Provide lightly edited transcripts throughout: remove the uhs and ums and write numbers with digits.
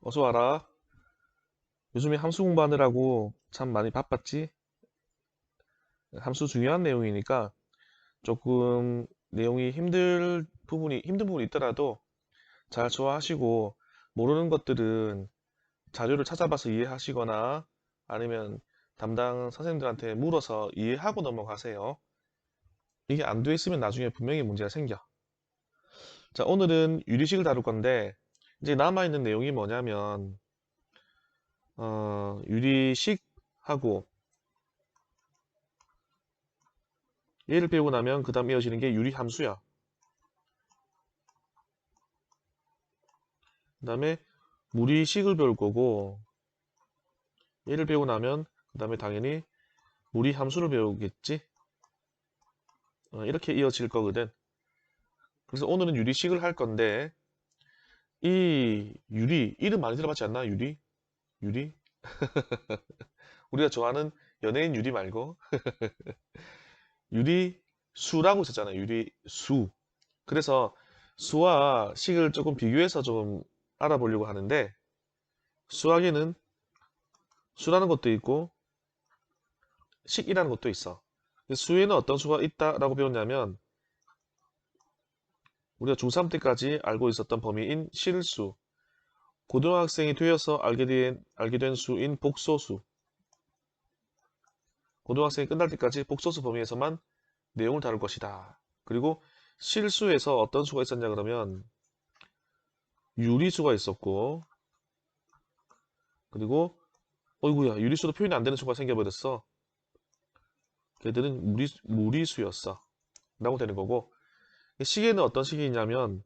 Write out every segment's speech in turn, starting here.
어서 와라. 요즘에 함수 공부하느라고 참 많이 바빴지? 함수 중요한 내용이니까 조금 내용이 힘든 부분이 있더라도 잘 소화하시고 모르는 것들은 자료를 찾아봐서 이해하시거나 아니면 담당 선생님들한테 물어서 이해하고 넘어가세요. 이게 안 돼 있으면 나중에 분명히 문제가 생겨. 자, 오늘은 유리식을 다룰 건데 이제 남아있는 내용이 뭐냐면 유리식하고 얘를 배우고 나면 그 다음 이어지는 게 유리함수야. 그 다음에 무리식을 배울 거고 얘를 배우고 나면 그 다음에 당연히 무리함수를 배우겠지. 이렇게 이어질 거거든. 그래서 오늘은 유리식을 할 건데 이 유리 이름 많이 들어봤지 않나? 유리? 유리? 우리가 좋아하는 연예인 유리 말고 유리수라고 있었잖아요. 유리수. 그래서 수와 식을 조금 비교해서 좀 알아보려고 하는데 수학에는 수라는 것도 있고 식이라는 것도 있어. 수에는 어떤 수가 있다라고 배웠냐면 우리가 중3 때까지 알고 있었던 범위인 실수, 고등학생이 되어서 알게 된 수인 복소수, 고등학생이 끝날 때까지 복소수 범위에서만 내용을 다룰 것이다. 그리고 실수에서 어떤 수가 있었냐 그러면 유리수가 있었고 그리고 어이구야 유리수도 표현이 안 되는 수가 생겨버렸어. 걔들은 무리수였어. 라고 되는 거고 시계는 어떤 식이냐면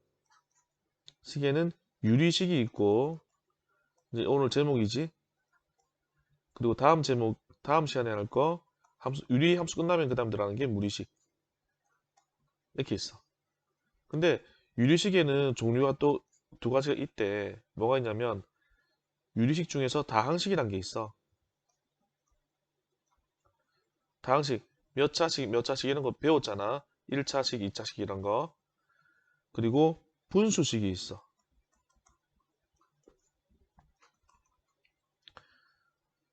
시계는 유리식이 있고 이제 오늘 제목이지. 그리고 다음 시간에 할 거 유리 함수 끝나면 그 다음 들어가는 게 무리식. 이렇게 있어. 근데 유리식에는 종류가 또 두 가지가 있대. 뭐가 있냐면 유리식 중에서 다항식이란 게 있어. 다항식 몇 차식 이런 거 배웠잖아. 1차식, 2차식 이런 거. 그리고 분수식이 있어.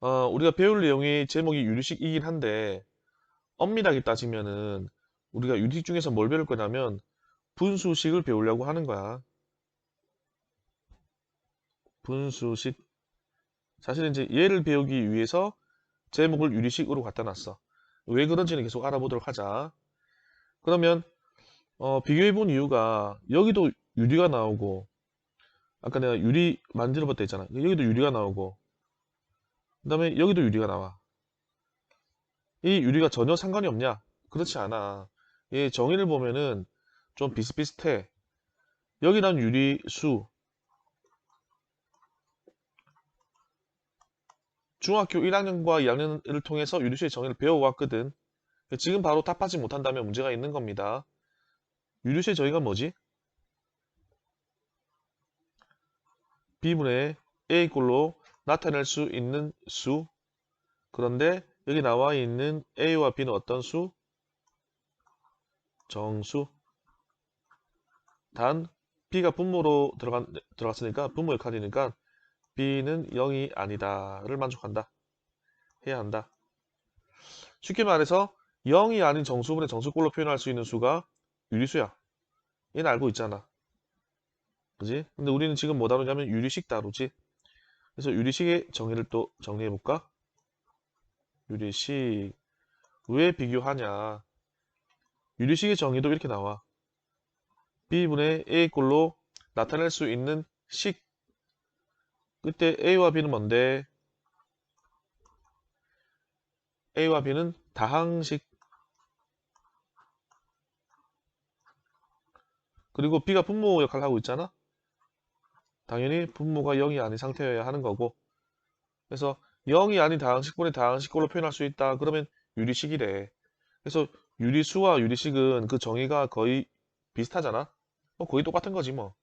우리가 배울 내용이 제목이 유리식이긴 한데 엄밀하게 따지면은 우리가 유리식 중에서 뭘 배울 거냐면 분수식을 배우려고 하는 거야. 분수식. 사실은 이제 얘를 배우기 위해서 제목을 유리식으로 갖다 놨어. 왜 그런지는 계속 알아보도록 하자. 그러면 비교해 본 이유가 여기도 유리가 나오고 아까 내가 유리 만들어 봤다 했잖아. 여기도 유리가 나오고 그다음에 여기도 유리가 나와. 이 유리가 전혀 상관이 없냐? 그렇지 않아. 얘 정의를 보면은 좀 비슷비슷해. 여기 난 유리수. 중학교 1학년과 2학년을 통해서 유리수의 정의를 배워왔거든. 지금 바로 답하지 못한다면 문제가 있는 겁니다. 유리수의 정의가 뭐지? B분의 A꼴로 나타낼 수 있는 수. 그런데 여기 나와 있는 A와 B는 어떤 수? 정수. 단 B가 분모로 들어갔으니까 분모 역할이니까 B는 0이 아니다를 만족한다. 해야 한다. 쉽게 말해서 0이 아닌 정수분의 정수꼴로 표현할 수 있는 수가 유리수야. 얘는 알고 있잖아. 그지? 근데 우리는 지금 뭐 다루냐면 유리식 다루지. 그래서 유리식의 정의를 또 정리해 볼까? 유리식 왜 비교하냐? 유리식의 정의도 이렇게 나와. B분의 A꼴로 나타낼 수 있는 식. 그때 A와 B는 뭔데? A와 B는 다항식. 그리고 B가 분모 역할을 하고 있잖아? 당연히 분모가 0이 아닌 상태여야 하는 거고. 그래서 0이 아닌 다항식분의 다항식꼴로 표현할 수 있다. 그러면 유리식이래. 그래서 유리수와 유리식은 그 정의가 거의 비슷하잖아? 거의 똑같은 거지 뭐.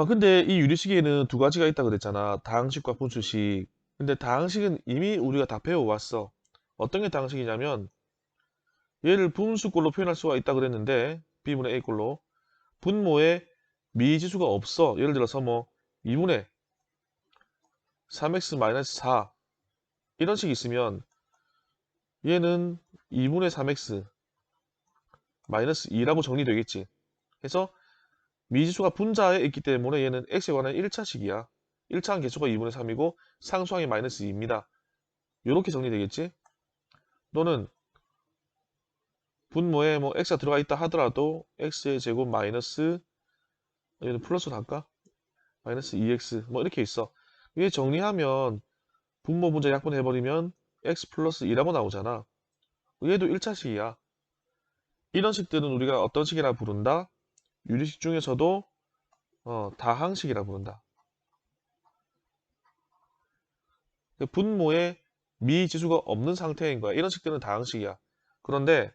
근데 이 유리식에는 두 가지가 있다 그랬잖아. 다항식과 분수식. 근데 다항식은 이미 우리가 다 배워왔어. 어떤 게 다항식이냐면 얘를 분수꼴로 표현할 수가 있다 그랬는데 B분의 A꼴로 분모에 미지수가 없어. 예를 들어서 뭐 2분의 3x-4 이런 식이 있으면 얘는 2분의 3x 마이너스 2라고 정리되겠지. 그래서 미지수가 분자에 있기 때문에 얘는 x에 관한 1차식이야. 1차항 개수가 2분의 3이고 상수항이 마이너스 2입니다. 이렇게 정리되겠지. 또는 분모에 뭐 x가 들어가 있다 하더라도 x의 제곱 마이너스 얘는 플러스로 할까? 마이너스 2x 뭐 이렇게 있어. 이게 정리하면 분모 분자 약분해버리면 x 플러스 2라고 나오잖아. 얘도 1차식이야. 이런 식들은 우리가 어떤 식이라 부른다? 유리식 중에서도 다항식이라 부른다. 분모에 미지수가 없는 상태인 거야. 이런 식들은 다항식이야. 그런데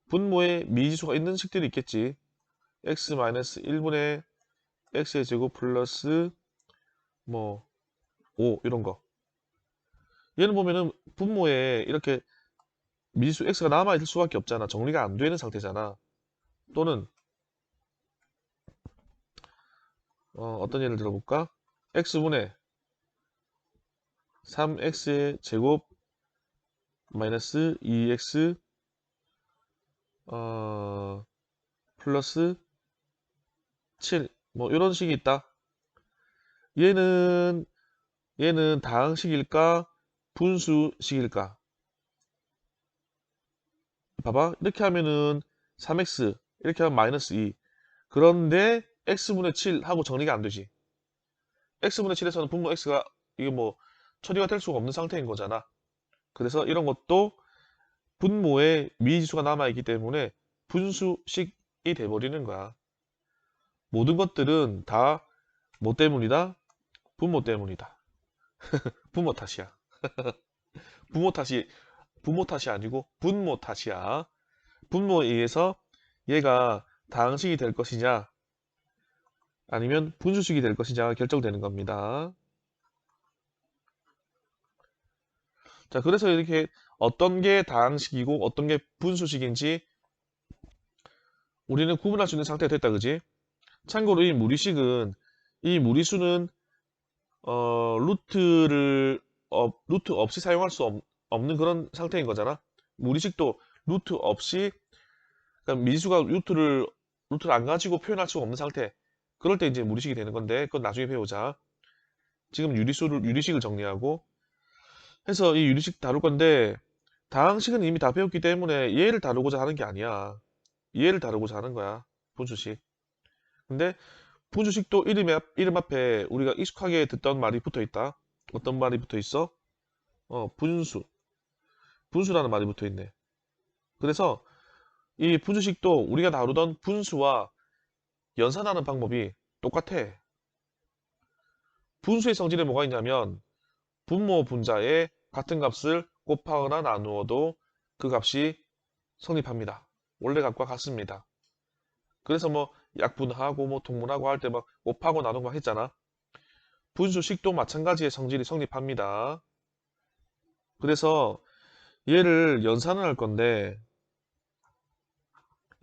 분모에 미지수가 있는 식들이 있겠지. x-1분의 x의 제곱 플러스 뭐 5 이런 거. 얘는 보면은 분모에 이렇게 미지수 x가 남아있을 수밖에 없잖아. 정리가 안 되는 상태잖아. 또는 어떤 예를 들어볼까? x분의 3x의 제곱 마이너스 2x 플러스 7 뭐 이런 식이 있다. 얘는 다항식일까 분수식일까? 봐봐 이렇게 하면은 3x 이렇게 하면 마이너스 2 그런데 x분의 7 하고 정리가 안 되지. x분의 7에서는 분모 x가 이게 뭐 처리가 될 수가 없는 상태인 거잖아. 그래서 이런 것도 분모에 미지수가 남아있기 때문에 분수식이 돼버리는 거야. 모든 것들은 다 뭐 때문이다? 분모 때문이다. 부모 탓이야. 부모 탓이 아니고 분모 탓이야. 분모에 의해서 얘가 다항식이 될 것이냐 아니면 분수식이 될 것이냐가 결정되는 겁니다. 자, 그래서 이렇게 어떤 게 다항식이고 어떤 게 분수식인지 우리는 구분할 수 있는 상태가 됐다, 그지? 참고로 이 무리수는 루트 없이 사용할 수 없는 그런 상태인 거잖아. 무리식도 루트 없이 그러니까 미지수가 루트를 안 가지고 표현할 수가 없는 상태. 그럴 때 이제 무리식이 되는 건데 그건 나중에 배우자. 지금 유리식을 정리하고 해서 이 유리식 다룰 건데 다항식은 이미 다 배웠기 때문에 얘를 다루고자 하는 게 아니야. 얘를 다루고자 하는 거야. 분수식. 근데 분수식도 이름 앞에 우리가 익숙하게 듣던 말이 붙어 있다. 어떤 말이 붙어 있어? 분수. 분수라는 말이 붙어 있네. 그래서 이 분수식도 우리가 다루던 분수와 연산하는 방법이 똑같아. 분수의 성질에 뭐가 있냐면 분모 분자에 같은 값을 곱하거나 나누어도 그 값이 성립합니다. 원래 값과 같습니다. 그래서 뭐 약분하고 뭐 통분하고 할 때 막 곱하고 나누고 막 했잖아. 분수식도 마찬가지의 성질이 성립합니다. 그래서 얘를 연산을 할 건데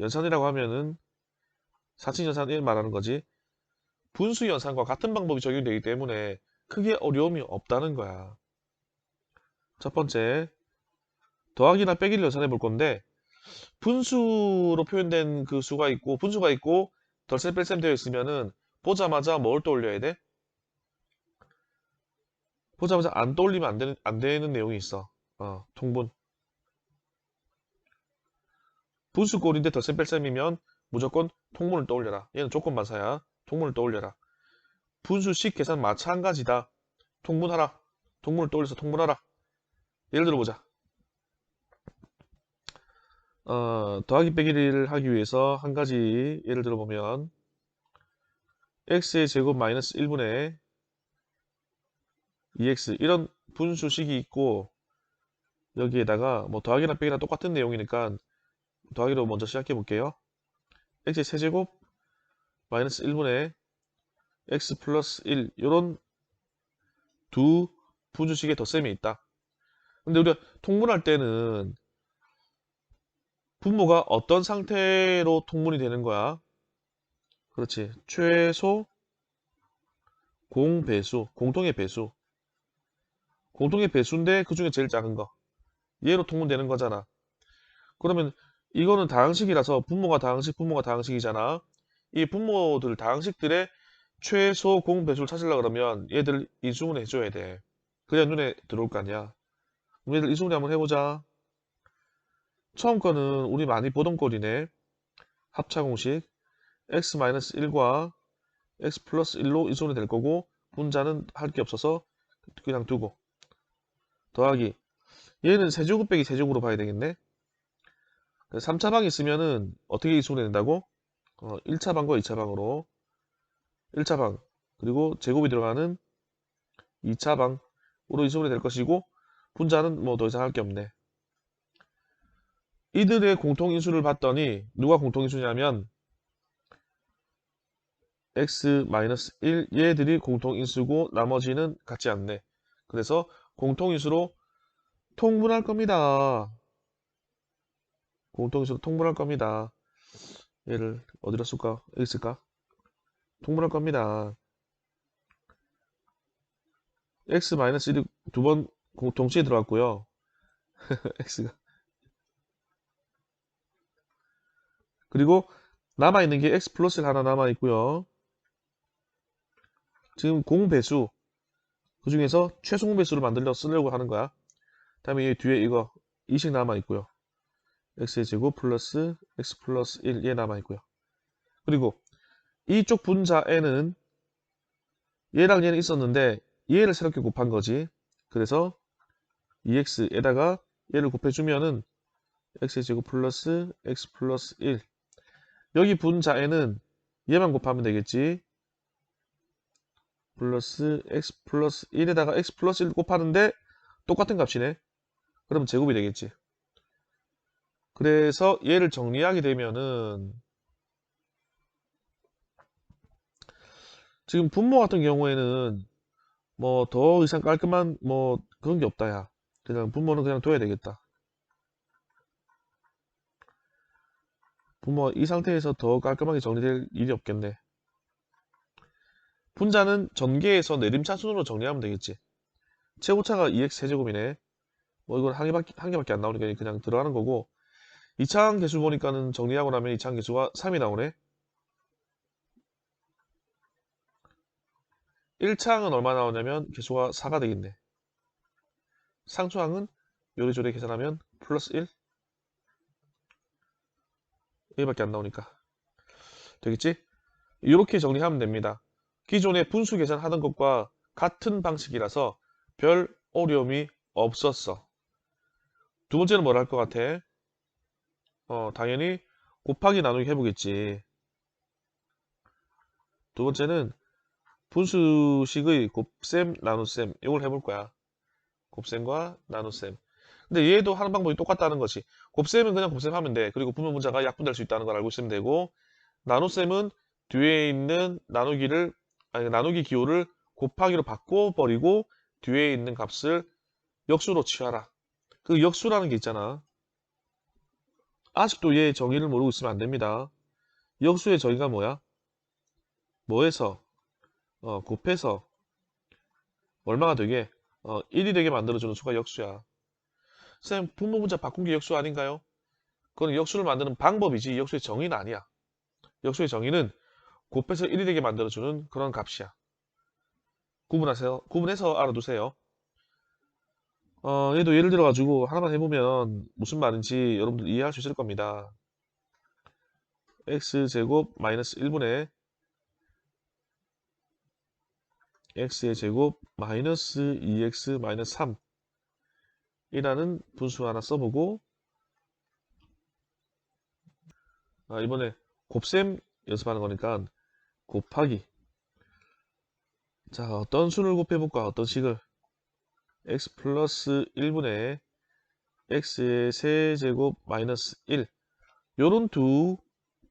연산이라고 하면은 사칭연산을 말하는 거지. 분수 연산과 같은 방법이 적용되기 때문에 크게 어려움이 없다는 거야. 첫 번째, 더하기나 빼기를 연산해 볼 건데 분수로 표현된 그 수가 있고 분수가 있고 덜셈 뺄셈 되어 있으면은 보자마자 뭘 떠올려야 돼? 보자마자 안 떠올리면 안 되는 내용이 있어. 통분. 분수꼴인데 덜셈 뺄셈이면 무조건 통분을 떠올려라. 얘는 조건반사야. 통분을 떠올려라. 분수식 계산 마찬가지다. 통분하라. 통분을 떠올려서 통분하라. 예를 들어보자. 더하기 빼기를 하기 위해서 한 가지 예를 들어보면 x의 제곱 마이너스 1분의 2x 이런 분수식이 있고 여기에다가 뭐 더하기나 빼기나 똑같은 내용이니까 더하기로 먼저 시작해 볼게요. x의 세제곱 마이너스 1분의 x 플러스 1 이런 두 분수식의 덧셈이 있다. 근데 우리가 통분할 때는 분모가 어떤 상태로 통분이 되는 거야? 그렇지. 최소 공배수, 공통의 배수. 공통의 배수인데 그 중에 제일 작은 거. 얘로 통분되는 거잖아. 그러면 이거는 다항식이라서 분모가 다항식, 분모가 다항식이잖아. 이 분모들, 다항식들의 최소 공배수를 찾으려고 그러면 얘들 인수분해 해줘야 돼. 그래야 눈에 들어올 거 아니야. 그럼 얘들 인수분해 한번 해보자. 처음 거는 우리 많이 보던 꼴이네. 합차공식 x-1과 x 플러스 1로 인수분해 될 거고 분자는 할 게 없어서 그냥 두고 더하기 얘는 세제곱 빼기 세제곱으로 봐야 되겠네. 3차 방이 있으면은 어떻게 인수분해 된다고? 1차 방과 2차 방으로 1차 방 그리고 제곱이 들어가는 2차 방으로 인수분해 될 것이고 분자는 뭐 더 이상 할 게 없네. 이들의 공통인수를 봤더니 누가 공통인수냐면 x-1 얘들이 공통인수고 나머지는 같지 않네. 그래서 공통인수로 통분할 겁니다. 공통인수로 통분할 겁니다. 얘를 어디다 쓸까? 여기 있을까? 통분할 겁니다. x-1이 두 번 동시에 들어갔고요. x가 그리고 남아있는 게 x 플러스 1 하나 남아있고요. 지금 공배수 그 중에서 최소 공배수를 만들려 쓰려고 하는 거야. 다음에 이 뒤에 이거 2식 남아있고요. x의 제곱 플러스 x 플러스 1 얘 남아있고요. 그리고 이쪽 분자 n은 얘랑 얘는 있었는데 얘를 새롭게 곱한 거지. 그래서 2x에다가 얘를 곱해주면은 x의 제곱 플러스 x 플러스 1 여기 분자 n은 얘만 곱하면 되겠지. 플러스 x 플러스 1에다가 x 플러스 1 곱하는데 똑같은 값이네. 그러면 제곱이 되겠지. 그래서 얘를 정리하게 되면은 지금 분모 같은 경우에는 뭐 더 이상 깔끔한 뭐 그런 게 없다 야. 그냥 분모는 그냥 둬야 되겠다. 분모 이 상태에서 더 깔끔하게 정리될 일이 없겠네. 분자는 전개에서 내림차 순으로 정리하면 되겠지. 최고차가 2x 세제곱이네. 뭐 이건 한 개밖에 안 나오니까 그냥 들어가는 거고 2차항 계수 보니까는 정리하고 나면 2차항 계수가 3이 나오네. 1차항은 얼마 나오냐면 계수가 4가 되겠네. 상수항은 요리조리 계산하면 플러스 1 여기밖에 안 나오니까 되겠지? 이렇게 정리하면 됩니다. 기존에 분수 계산하던 것과 같은 방식이라서 별 어려움이 없었어. 두 번째는 뭘 할 것 같아? 당연히 곱하기 나누기 해보겠지. 두 번째는 분수식의 곱셈 나눗셈 이걸 해볼 거야. 곱셈과 나눗셈. 근데 얘도 하는 방법이 똑같다는 거지. 곱셈은 그냥 곱셈하면 돼. 그리고 분모 분자가 약분될 수 있다는 걸 알고 있으면 되고 나눗셈은 뒤에 있는 나누기 기호를 곱하기로 바꿔버리고 뒤에 있는 값을 역수로 취하라. 그 역수라는 게 있잖아. 아직도 얘 정의를 모르고 있으면 안 됩니다. 역수의 정의가 뭐야? 뭐해서 곱해서 얼마가 되게 1이 되게 만들어주는 수가 역수야. 쌤, 분모 분자 바꾼 게 역수 아닌가요? 그건 역수를 만드는 방법이지 역수의 정의는 아니야. 역수의 정의는 곱해서 1이 되게 만들어주는 그런 값이야. 구분해서 알아두세요. 얘도 예를 들어가지고 하나만 해보면 무슨 말인지 여러분들 이해할 수 있을 겁니다. x제곱 마이너스 1분의 x의 제곱 마이너스 2x 마이너스 3 이라는 분수 하나 써보고 이번에 곱셈 연습하는 거니까 곱하기 자 어떤 수를 곱해볼까 어떤 식을 x 플러스 1분의 x의 세제곱 마이너스 1 요런 두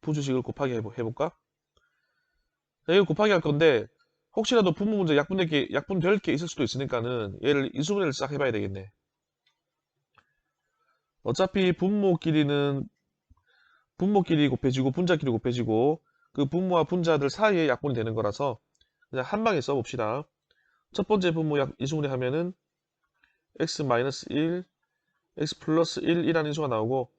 분수식을 곱하기 해볼까? 자, 이거 곱하기 할 건데 혹시라도 분모 문제 약분될 게 있을 수도 있으니까는 얘를 인수분해를 싹 해봐야 되겠네. 어차피 분모끼리 곱해지고 분자끼리 곱해지고 그 분모와 분자들 사이에 약분이 되는 거라서 그냥 한 방에 써봅시다. 첫 번째 분모약 인수분해 하면은 x-1, x 플러스 1이라는 인수가 나오고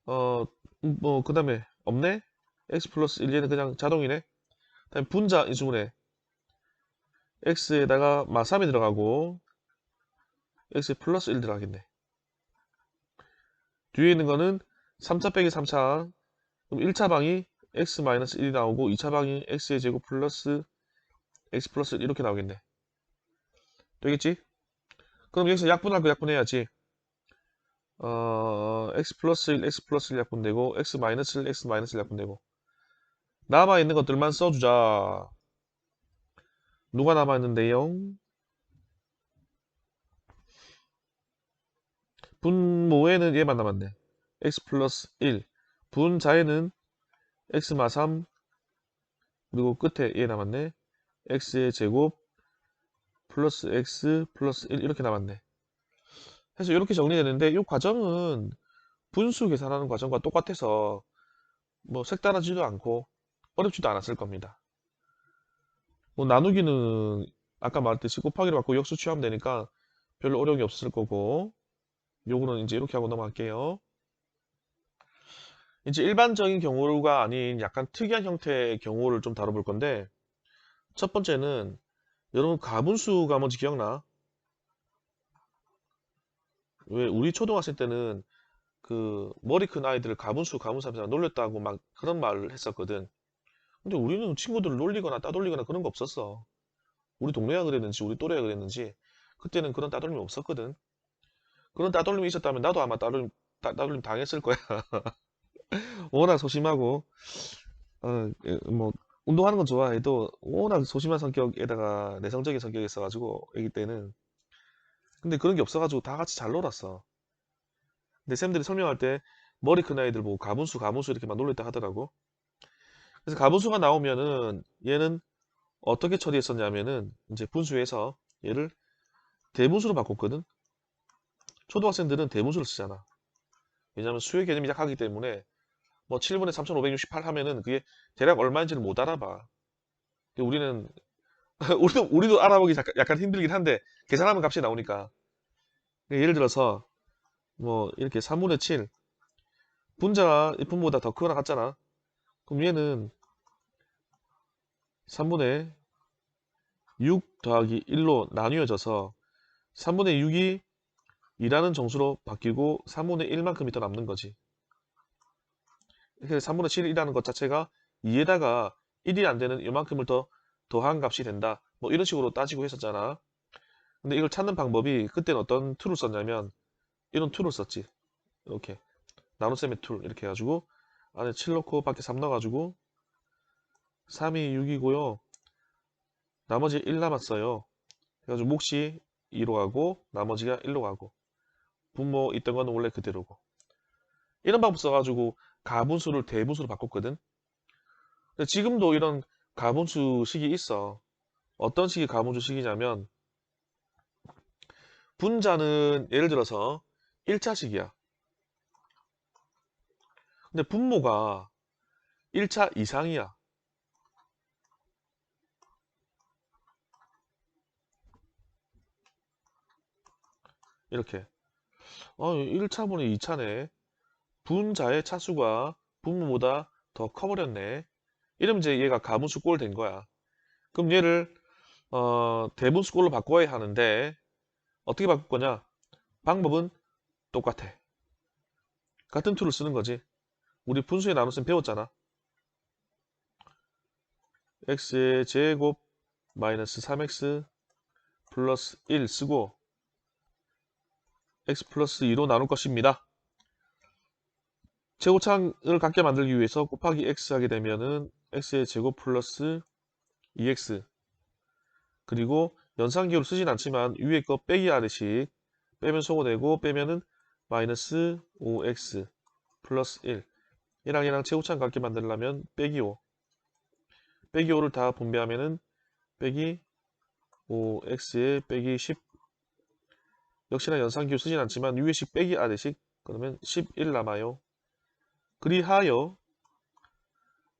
뭐 그 다음에 없네? x 플러스 1, 얘는 그냥 자동이네. 다음에 분자 인수분해 x에다가 마3이 들어가고 x 플러스 1 들어가겠네. 뒤에 있는 거는 3차 빼기 3차. 그럼 1차 방이 x-1이 나오고 2차 방이 x의 제곱 플러스 x 플러스 1 이렇게 나오겠네. 되겠지? 그럼 여기서 약분할 거 약분해야지. x 플러스 1, x 플러스 1 약분되고 x 마이너스 1, x 마이너스 1 약분되고 남아있는 것들만 써주자. 누가 남아있는데요? 분모에는 얘만 남았네. x 플러스 1. 분자에는 x 마 3 그리고 끝에 얘 남았네. x의 제곱 플러스 x 플러스 1 이렇게 남았네. 그래서 이렇게 정리되는데 이 과정은 분수 계산하는 과정과 똑같아서 뭐 색다르지도 않고 어렵지도 않았을 겁니다. 뭐 나누기는 아까 말했듯이 곱하기로 받고 역수 취하면 되니까 별로 어려움이 없을 거고 요거는 이제 이렇게 하고 넘어갈게요. 이제 일반적인 경우가 아닌 약간 특이한 형태의 경우를 좀 다뤄볼 건데 첫 번째는 여러분 가분수가 뭔지 기억나? 왜 우리 초등학생 때는 그 머리 큰 아이들을 가분수 하면서 놀렸다고 막 그런 말을 했었거든. 근데 우리는 친구들을 놀리거나 따돌리거나 그런 거 없었어. 우리 동네가 그랬는지 우리 또래가 그랬는지 그때는 그런 따돌림이 없었거든. 그런 따돌림이 있었다면 나도 아마 따돌림 당했을 거야. 워낙 소심하고 뭐 운동하는 건 좋아해도 워낙 소심한 성격에다가 내성적인 성격이 있어가지고 애기 때는 근데 그런 게 없어가지고 다 같이 잘 놀았어. 근데 쌤들이 설명할 때 머리 큰 아이들 보고 가분수 이렇게 막 놀렸다 하더라고. 그래서 가분수가 나오면은 얘는 어떻게 처리했었냐면은 이제 분수에서 얘를 대분수로 바꿨거든. 초등학생들은 대분수를 쓰잖아. 왜냐면 수의 개념이 약하기 때문에 뭐 7분의 3568 하면은 그게 대략 얼마인지를 못 알아봐. 근데 우리는 우리도 알아보기 약간 힘들긴 한데 계산하면 값이 나오니까. 예를 들어서 뭐 이렇게 3분의 7 분자가 이 분모보다 더 크거나 같잖아. 그럼 얘는 3분의 6 더하기 1로 나뉘어져서 3분의 6이 2라는 정수로 바뀌고 3분의 1만큼이 더 남는 거지. 그래서 3분의 7이라는 것 자체가 2에다가 1이 안 되는 이만큼을 더 더한 값이 된다. 뭐 이런 식으로 따지고 했었잖아. 근데 이걸 찾는 방법이 그때는 어떤 툴을 썼냐면 이런 툴을 썼지. 이렇게 나눗셈의 툴 이렇게 해가지고 안에 7 넣고 밖에 3 넣어가지고 3이 6이고요. 나머지 1 남았어요. 그래가지고 몫이 2로 가고 나머지가 1로 가고 분모 있던 거는 원래 그대로고 이런 방법 써가지고 가분수를 대분수로 바꿨거든. 근데 지금도 이런 가분수식이 있어. 어떤 식이 가분수식이냐면 분자는 예를 들어서 1차식이야. 근데 분모가 1차 이상이야. 이렇게 1차분의 2차네. 분자의 차수가 분모보다 더 커버렸네. 이러면 이제 얘가 가분수 꼴 된 거야. 그럼 얘를 대분수 꼴로 바꿔야 하는데 어떻게 바꿀 거냐? 방법은 똑같아. 같은 툴을 쓰는 거지. 우리 분수의 나눗셈 배웠잖아. x의 제곱 마이너스 3x 플러스 1 쓰고 x 플러스 2로 나눌 것입니다. 제곱창을 같게 만들기 위해서 곱하기 x 하게 되면은 x의 제곱 플러스 2x 그리고 연산기호를 쓰진 않지만 위에 거 빼기 하듯이 빼면 소거되고 빼면은 마이너스 5x 플러스 1 얘랑 얘랑 제곱창 같게 만들려면 빼기 5 빼기 5를 다 분배하면은 빼기 5x에 빼기 10 역시나 연산기호 쓰진 않지만 위에식 빼기 아래식 그러면 11 남아요. 그리하여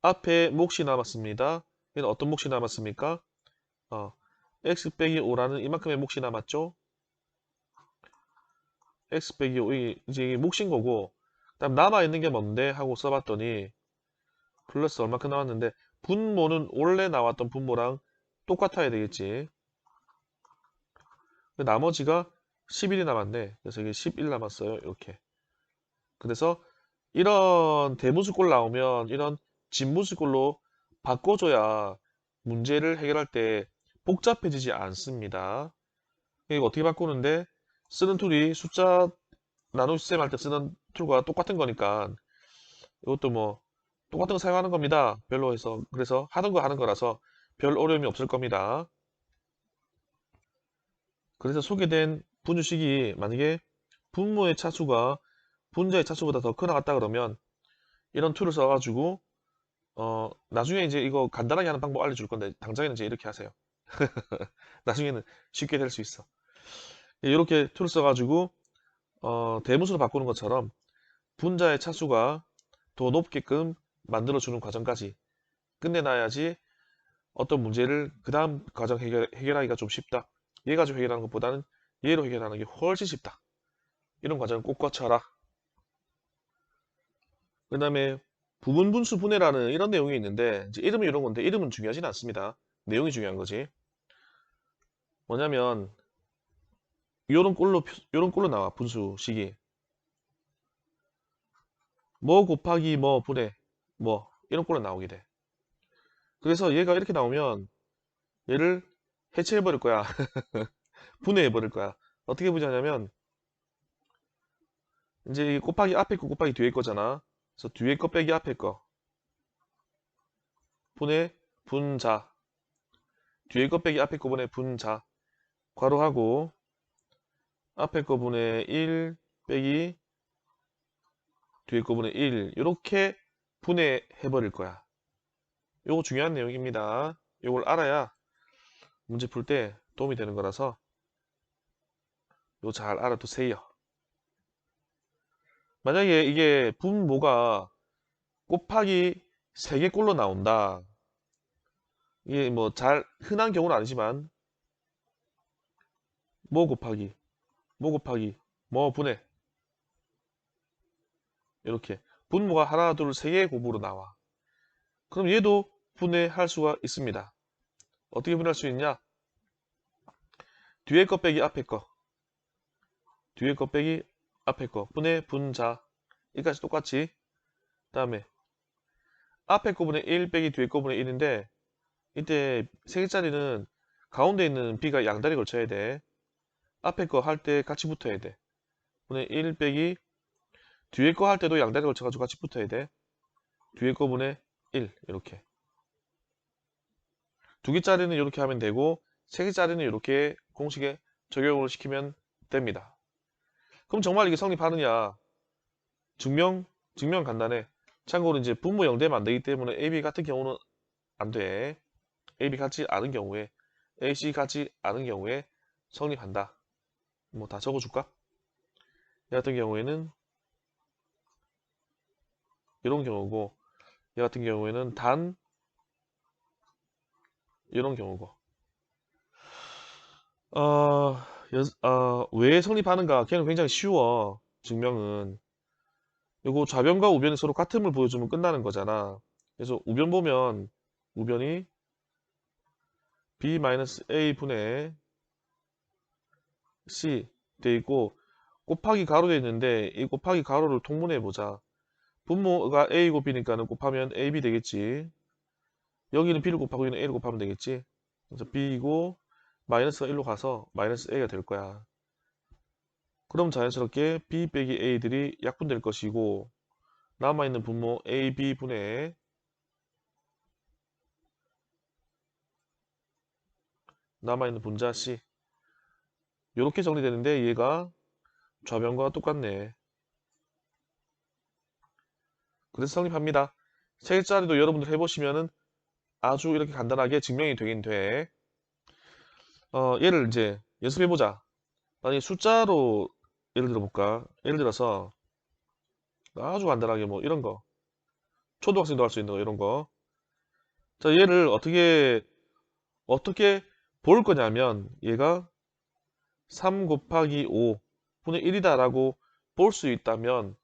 앞에 몫이 남았습니다. 얘는 어떤 몫이 남았습니까? x 빼기 5라는 이만큼의 몫이 남았죠? x 빼기 5, 이제 이게 몫인 거고, 그다음 남아있는 게 뭔데? 하고 써봤더니, 플러스 얼마큼 나왔는데, 분모는 원래 나왔던 분모랑 똑같아야 되겠지. 나머지가 11이 남았네. 그래서 이게 11 남았어요. 이렇게. 그래서 이런 대분수꼴 나오면 이런 진분수꼴로 바꿔줘야 문제를 해결할 때 복잡해지지 않습니다. 이거 어떻게 바꾸는데 쓰는 툴이 숫자 나누기 셈 할 때 쓰는 툴과 똑같은 거니까 이것도 뭐 똑같은 거 사용하는 겁니다. 별로 해서 그래서 하는 거 하는 거라서 별 어려움이 없을 겁니다. 그래서 소개된 분유식이 만약에 분모의 차수가 분자의 차수보다 더 커 나갔다 그러면 이런 툴을 써가지고 나중에 이제 이거 간단하게 하는 방법 알려줄 건데 당장에는 이제 이렇게 하세요. 나중에는 쉽게 될 수 있어. 이렇게 툴을 써가지고 대분수로 바꾸는 것처럼 분자의 차수가 더 높게끔 만들어주는 과정까지 끝내놔야지 어떤 문제를 그 다음 과정 해결하기가 좀 쉽다. 얘 가지고 해결하는 것보다는 얘로 해결하는 게 훨씬 쉽다. 이런 과정을 꼭 거쳐라. 그 다음에 부분분수 분해라는 이런 내용이 있는데 이제 이름은 이런 건데 이름은 중요하진 않습니다. 내용이 중요한 거지. 뭐냐면 요런 꼴로 나와 분수식이 뭐 곱하기 뭐 분해 뭐 이런 꼴로 나오게 돼. 그래서 얘가 이렇게 나오면 얘를 해체해 버릴 거야. 분해해 버릴 거야. 어떻게 분해하냐면 이제 이 곱하기 앞에 거 곱하기 뒤에 거잖아. 그래서 뒤에 거 빼기 앞에 거 분해 분자 뒤에 거 빼기 앞에 거 분해 분자 괄호하고 앞에 거 분해 1 빼기 뒤에 거 분해 1 이렇게 분해해 버릴 거야. 요거 중요한 내용입니다. 요걸 알아야 문제 풀 때 도움이 되는 거라서 요 잘 알아두세요. 만약에 이게 분모가 곱하기 3개 꼴로 나온다. 이게 뭐 잘 흔한 경우는 아니지만 뭐 곱하기 뭐 곱하기 뭐 분해 이렇게 분모가 하나 둘 세 개 곱으로 나와. 그럼 얘도 분해할 수가 있습니다. 어떻게 분해할 수 있냐? 뒤에 거 빼기 앞에 거 뒤에 거 빼기 앞에 거 분해 분자 이까지 똑같이 다음에 앞에 거 분해 1 빼기 뒤에 거 분해 1인데 이때 세 개짜리는 가운데 있는 b가 양다리 걸쳐야 돼. 앞에 거 할 때 같이 붙어야 돼. 분해 1 빼기 뒤에 거 할 때도 양다리 걸쳐가지고 같이 붙어야 돼. 뒤에 거 분해 1 이렇게 두 개짜리는 이렇게 하면 되고 세 개짜리는 이렇게 공식에 적용을 시키면 됩니다. 그럼 정말 이게 성립하느냐? 증명 간단해. 참고로 이제 분모 0되면 안 되기 때문에 AB 같은 경우는 안 돼. AB 같지 않은 경우에 AC 같지 않은 경우에 성립한다. 뭐 다 적어줄까? 얘 같은 경우에는 이런 경우고 얘 같은 경우에는 단 이런 경우고 왜 성립하는가? 걔는 굉장히 쉬워. 증명은 이거 좌변과 우변이 서로 같음을 보여주면 끝나는 거잖아. 그래서 우변 보면 우변이 b-a 분의 c 돼 있고 곱하기 가로 돼 있는데 이 곱하기 가로를 통분해 보자. 분모가 a고 b니까는 곱하면 ab 되겠지. 여기는 b를 곱하고 여기는 a를 곱하면 되겠지. 그래서 b이고 마이너스가 1로 가서 마이너스 a가 될 거야. 그럼 자연스럽게 b 빼기 a들이 약분될 것이고 남아있는 분모 ab 분의 남아있는 분자 c 이렇게 정리되는데 얘가 좌변과 똑같네. 그래서 성립합니다. 세 개짜리도 여러분들 해보시면은 아주 이렇게 간단하게 증명이 되긴 돼. 얘를 이제 연습해보자. 만약에 숫자로 예를 들어볼까? 예를 들어서 아주 간단하게 뭐 이런 거 초등학생도 할 수 있는 거 이런 거 자, 얘를 어떻게 볼 거냐면 얘가 3 곱하기 5 분의 1이다 라고 볼 수 있다면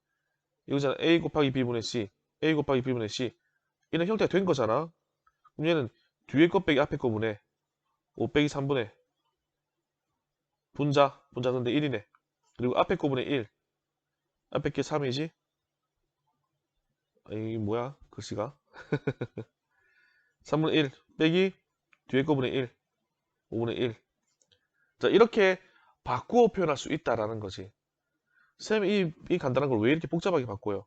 이거잖아. A 곱하기 B분의 C, A 곱하기 B분의 C 이런 형태가 된 거잖아. 그럼 얘는 뒤에 거 빼기 앞에 거분의 5 빼기 3분의 분자 근데 1이네. 그리고 앞에 거분의 1, 앞에 게 3이지. 이 뭐야 글씨가 3분의 1 빼기 뒤에 거분의 1, 5분의 1. 자, 이렇게 바꾸어 표현할 수 있다라는 거지. 쌤이 이 간단한 걸 왜 이렇게 복잡하게 바꿔요?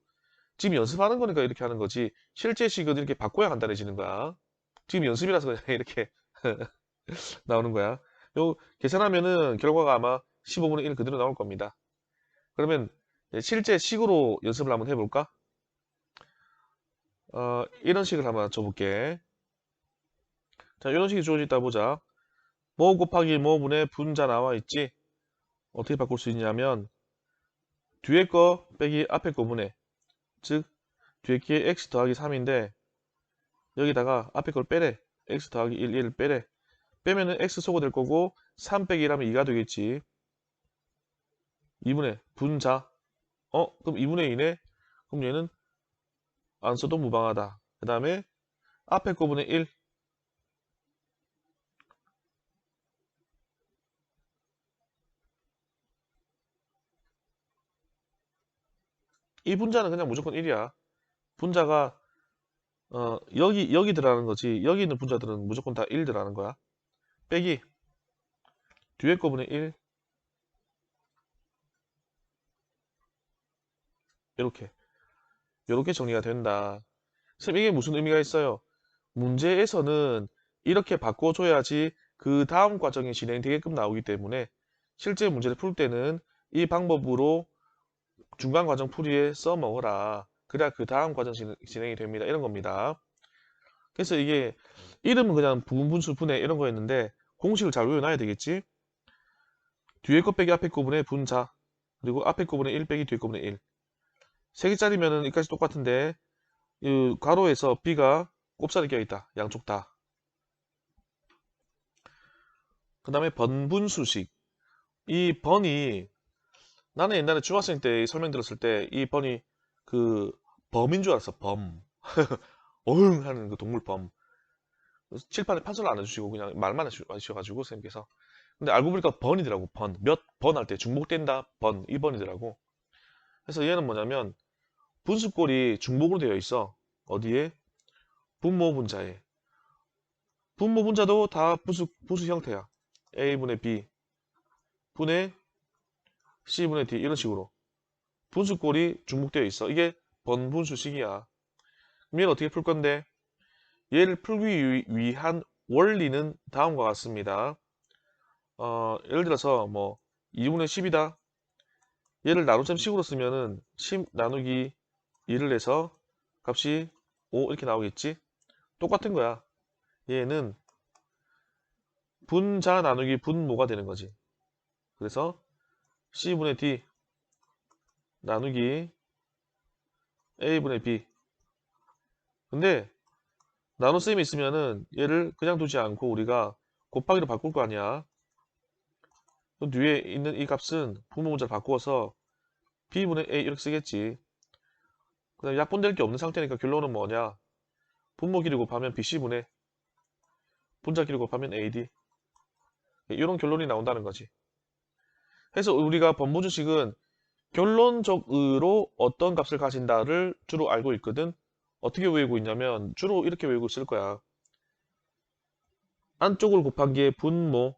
지금 연습하는 거니까 이렇게 하는 거지. 실제 식은 이렇게 바꿔야 간단해지는 거야. 지금 연습이라서 그냥 이렇게 나오는 거야. 요 계산하면은 결과가 아마 15분의 1 그대로 나올 겁니다. 그러면 실제 식으로 연습을 한번 해볼까? 이런 식을 한번 줘볼게. 자, 이런 식이 주어져 있다 보자. 뭐 곱하기 뭐 분의 분자 나와 있지? 어떻게 바꿀 수 있냐면 뒤에 거 빼기 앞에 거 분의, 즉 뒤에 게 x 더하기 3인데 여기다가 앞에 걸 빼래. x 더하기 1, 1을 빼래. 빼면은 x 소거될 거고 3 빼기 1하면 2가 되겠지. 2분의 분자. 그럼 2분의 2네? 그럼 얘는 안 써도 무방하다. 그 다음에 앞에 거분의 1. 이 분자는 그냥 무조건 1이야. 분자가 여기 들어가는 거지. 여기 있는 분자들은 무조건 다 1 들어가는 거야. 빼기 뒤에 거분의 1. 이렇게 정리가 된다. 선생님 이게 무슨 의미가 있어요? 문제에서는 이렇게 바꿔줘야지 그 다음 과정이 진행되게끔 나오기 때문에 실제 문제를 풀 때는 이 방법으로 중간 과정 풀이에 써먹어라. 그래야 그 다음 과정 진행이 됩니다. 이런 겁니다. 그래서 이게 이름은 그냥 부분분수 분해 이런 거였는데 공식을 잘 외워놔야 되겠지. 뒤에 거 빼기 앞에 거분의 분자, 그리고 앞에 거분의 1 빼기 뒤에 거분의 1. 3개짜리면은 이까지 똑같은데 이 가로에서 b가 곱살이 껴있다. 양쪽 다. 그 다음에 번분수식. 이 번이 나는 옛날에 중학생 때 설명 들었을 때 이 번이 그 범인 줄 알았어. 범. 어흥 하는 그 동물 범. 칠판에 판서를 안 해주시고 그냥 말만 해주셔가지고 선생님께서. 근데 알고 보니까 번이더라고. 번. 몇 번 할 때 중복된다. 번. 이 번이더라고. 그래서 얘는 뭐냐면 분수꼴이 중복으로 되어 있어. 어디에? 분모 분자에. 분모 분자도 다 분수 형태야. a분의 b 분의 c분의 d 이런 식으로 분수꼴이 중복되어 있어. 이게 번분수식이야. 그럼 얘를 어떻게 풀 건데? 얘를 풀기 위한 원리는 다음과 같습니다. 예를 들어서 뭐 2분의 10이다. 얘를 나눗셈 식으로 쓰면은 10 나누기 2를 해서 값이 5 이렇게 나오겠지? 똑같은 거야. 얘는 분자 나누기 분모가 되는 거지. 그래서 C분의 D 나누기 A분의 B. 근데 나눗셈이 있으면은 얘를 그냥 두지 않고 우리가 곱하기로 바꿀 거 아니야. 그 뒤에 있는 이 값은 분모 문자를 바꾸어서 B분의 A 이렇게 쓰겠지. 그 다음에 약분될 게 없는 상태니까 결론은 뭐냐? 분모 길이 곱하면 BC분의 분자 길이 곱하면 AD. 이런 결론이 나온다는 거지. 그래서 우리가 번부주식은 결론적으로 어떤 값을 가진다를 주로 알고 있거든. 어떻게 외우고 있냐면 주로 이렇게 외우고 있을 거야. 안쪽을 곱한 게 분모,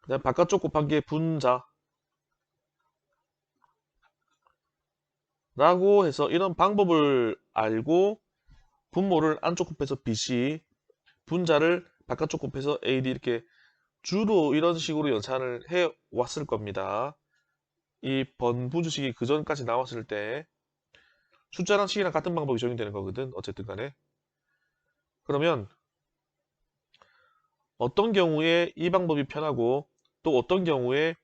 그다음 바깥쪽 곱한 게 분자 라고 해서 이런 방법을 알고 분모를 안쪽 곱해서 BC, 분자를 바깥쪽 곱해서 AD 이렇게 주로 이런 식으로 연산을 해 왔을 겁니다. 이 번부주식이 그 전까지 나왔을 때 숫자랑 식이랑 같은 방법이 적용되는 거거든. 어쨌든 간에. 그러면 어떤 경우에 이 방법이 편하고 또 어떤 경우에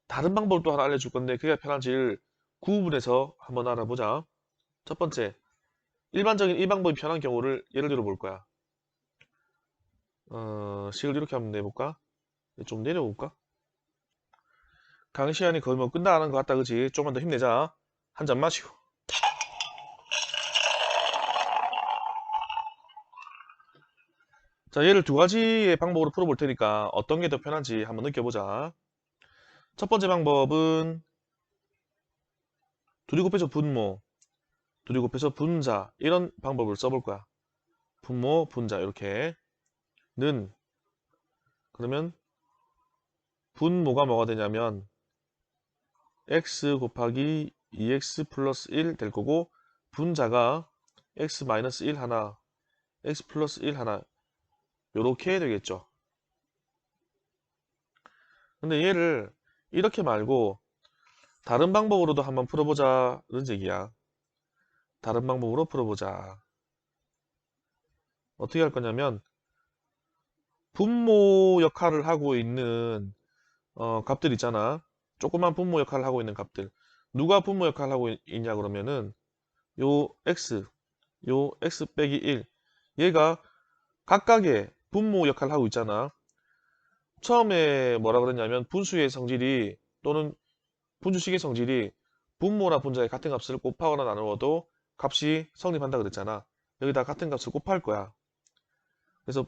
다른 방법을 또 하나 알려줄 건데 그게 편한지를 구분해서 한번 알아보자. 첫 번째, 일반적인 이 방법이 편한 경우를 예를 들어 볼 거야. 식을 이렇게 한번 내볼까? 좀 내려볼까? 강의 시간이 거의 뭐 끝나가는 것 같다, 그치? 좀만 더 힘내자. 한 잔 마시고. 자, 얘를 두 가지의 방법으로 풀어볼 테니까 어떤 게 더 편한지 한번 느껴보자. 첫 번째 방법은 둘이 곱해서 분모, 둘이 곱해서 분자 이런 방법을 써볼 거야. 분모, 분자 이렇게 는 그러면 분모가 뭐가 되냐면 x 곱하기 2x 플러스 1 될 거고 분자가 x 마이너스 1 하나, x 플러스 1 하나 요렇게 되겠죠. 근데 얘를 이렇게 말고 다른 방법으로도 한번 풀어보자는 얘기야. 다른 방법으로 풀어보자. 어떻게 할 거냐면 분모 역할을 하고 있는 값들 있잖아. 조그만 분모 역할을 하고 있는 값들. 누가 분모 역할을 하고 있냐 그러면은 요 x 빼기 1 얘가 각각의 분모 역할을 하고 있잖아. 처음에 뭐라 그랬냐면 분수의 성질이 또는 분수식의 성질이 분모나 분자의 같은 값을 곱하거나 나누어도 값이 성립한다 그랬잖아. 여기다 같은 값을 곱할 거야. 그래서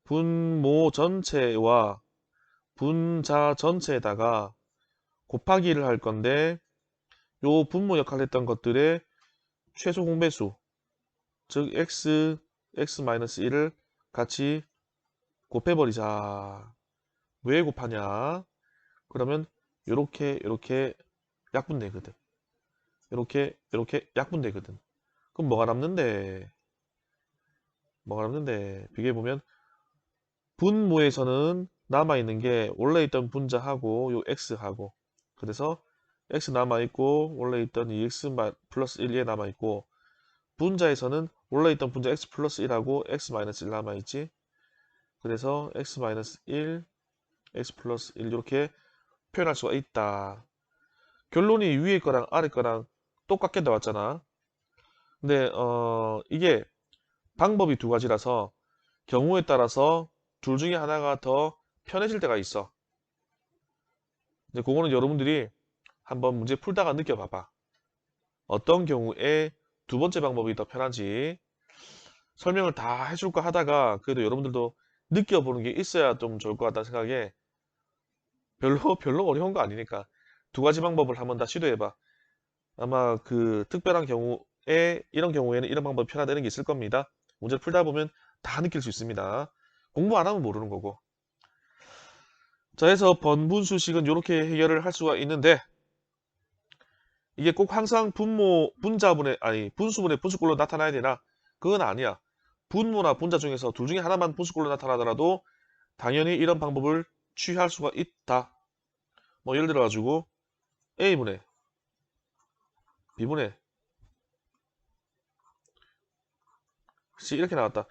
분모 전체와 분자 전체에다가 곱하기를 할 건데 요 분모 역할을 했던 것들의 최소 공배수 즉 x-1을 같이 곱해버리자. 왜 곱하냐? 그러면 요렇게 약분되거든. 요렇게 약분되거든. 그럼 뭐가 남는데? 비교해보면 분모에서는 남아있는 게 원래 있던 분자하고 요 x하고 그래서 x 남아있고 원래 있던 이 x 플러스 1에 남아있고 분자에서는 원래 있던 분자 x 플러스 1하고 x 마이너스 1 남아있지. 그래서 x 마이너스 1, x 플러스 1 이렇게 표현할 수가 있다. 결론이 위에 거랑 아래 거랑 똑같게 나왔잖아. 근데 이게 방법이 두 가지라서 경우에 따라서 둘 중에 하나가 더 편해질 때가 있어. 이제 그거는 여러분들이 한번 문제 풀다가 느껴봐봐. 어떤 경우에 두 번째 방법이 더 편한지 설명을 다 해줄까 하다가 그래도 여러분들도 느껴보는 게 있어야 좀 좋을 것 같다는 생각에 별로 어려운 거 아니니까 두 가지 방법을 한번 다 시도해봐. 아마 그 특별한 경우에 이런 경우에는 이런 방법이 편하다는 게 있을 겁니다. 문제를 풀다 보면 다 느낄 수 있습니다. 공부 안 하면 모르는 거고. 자, 해서 번분수식은 이렇게 해결을 할 수가 있는데 이게 꼭 항상 분수분의 분수꼴로 나타나야 되나? 그건 아니야. 분모나 분자 중에서 둘 중에 하나만 분수꼴로 나타나더라도 당연히 이런 방법을 취할 수가 있다. 뭐 예를 들어 가지고 A분의 B분의 C 이렇게 나왔다.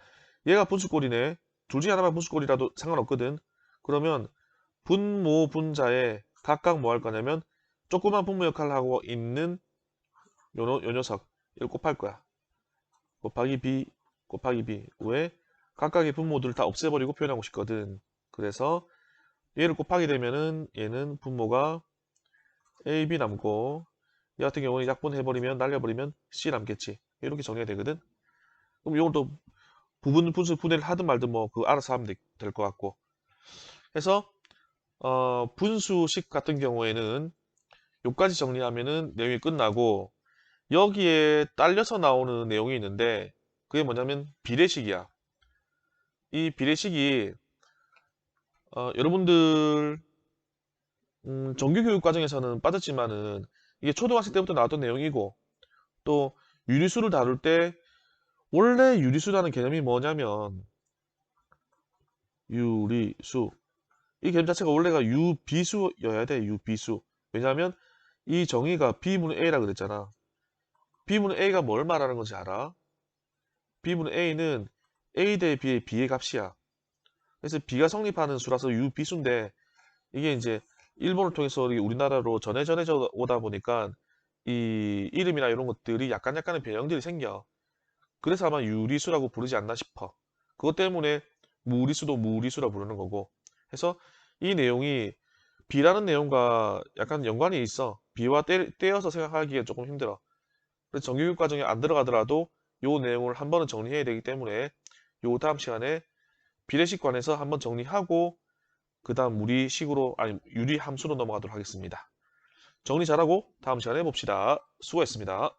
얘가 분수꼴이네. 둘 중에 하나만 분수꼴이라도 상관없거든. 그러면 분모 분자에 각각 뭐 할 거냐면 조그만 분모 역할을 하고 있는 요 녀석 이걸 곱할 거야. 곱하기 B 왜? 각각의 분모들을 다 없애버리고 표현하고 싶거든. 그래서 얘를 곱하게 되면은 얘는 분모가 A, B 남고 얘 같은 경우는 약분해버리면 날려버리면 C 남겠지. 이렇게 정리가 되거든. 그럼 이걸 또 부분 분수 분해를 하든 말든 뭐 그 알아서 하면 될 것 같고. 그래서 분수식 같은 경우에는 요까지 정리하면은 내용이 끝나고 여기에 딸려서 나오는 내용이 있는데 그게 뭐냐면 비례식이야. 이 비례식이 여러분들 정규교육 과정에서는 빠졌지만은 이게 초등학생 때부터 나왔던 내용이고 또 유리수를 다룰 때 원래 유리수라는 개념이 뭐냐면 유리수 이 개념 자체가 원래가 유비수여야 돼. 유비수. 왜냐하면 이 정의가 B분의 A라 그랬잖아. B분의 A가 뭘 말하는 건지 알아? B분의 A는 A 대 B의 B의 값이야. 그래서 B가 성립하는 수라서 유비수인데 이게 이제 일본을 통해서 우리나라로 전해져 오다 보니까 이 이름이나 이런 것들이 약간의 변형들이 생겨. 그래서 아마 유리수라고 부르지 않나 싶어. 그것 때문에 무리수도 무리수라 부르는 거고. 해서 이 내용이 비라는 내용과 약간 연관이 있어. 비와 떼어서 생각하기가 조금 힘들어. 그래서 정규교육 과정에 안 들어가더라도 요 내용을 한 번은 정리해야 되기 때문에 요 다음 시간에 비례식 관해서 한번 정리하고 그 다음 무리식으로 아니 유리 함수로 넘어가도록 하겠습니다. 정리 잘하고 다음 시간에 봅시다. 수고했습니다.